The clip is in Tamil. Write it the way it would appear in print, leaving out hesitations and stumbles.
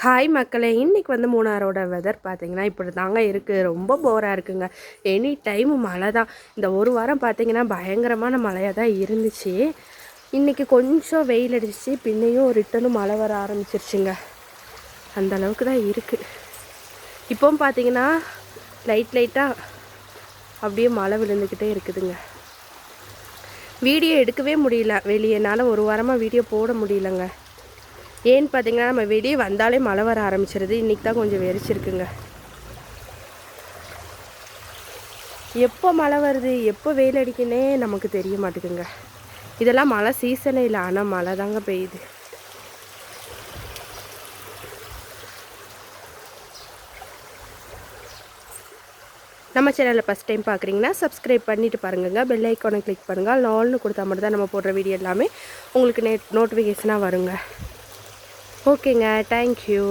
ஹாய் மக்களே, இன்றைக்கி வந்து மூணாரோட வெதர் பார்த்திங்கன்னா இப்படி தாங்க இருக்குது. ரொம்ப போராக இருக்குங்க. எனி டைமு மழை தான். இந்த ஒரு வாரம் பார்த்திங்கன்னா பயங்கரமான மழையாக தான் இருந்துச்சு. இன்றைக்கி கொஞ்சம் வெயில் அடிச்சிச்சு, பின்னையும் ரிட்டனும் மழை வர ஆரம்பிச்சிருச்சுங்க. அந்த அளவுக்கு தான் இருக்குது. இப்போவும் பார்த்திங்கன்னா லைட்டாக அப்படியே மழை விழுந்துக்கிட்டே இருக்குதுங்க. வீடியோ எடுக்கவே முடியல, வெளியேனால ஒரு வாரமாக வீடியோ போட முடியலங்க. ஏன்னு பார்த்தீங்கன்னா நம்ம வெளியே வந்தாலே மழை வர ஆரம்பிச்சிருது. இன்றைக்கி தான் கொஞ்சம் வெறிச்சிருக்குங்க. எப்போ மழை வருது எப்போ வெயில் அடிக்குன்னே நமக்கு தெரிய மாட்டேங்குங்க. இதெல்லாம் மழை சீசனே இல்லை, ஆனால் மழை தாங்க பெய்யுது. நம்ம சேனலில் ஃபஸ்ட் டைம் பார்க்குறீங்கன்னா சப்ஸ்கிரைப் பண்ணிவிட்டு பாருங்க. பெல் ஐக்கானை கிளிக் பண்ணுங்கள். நால்னு கொடுத்தா மட்டும் தான் நம்ம போடுற வீடியோ எல்லாமே உங்களுக்கு நோட்டிஃபிகேஷனாக வருங்க. ஓகேங்க, தேங்க்யூ.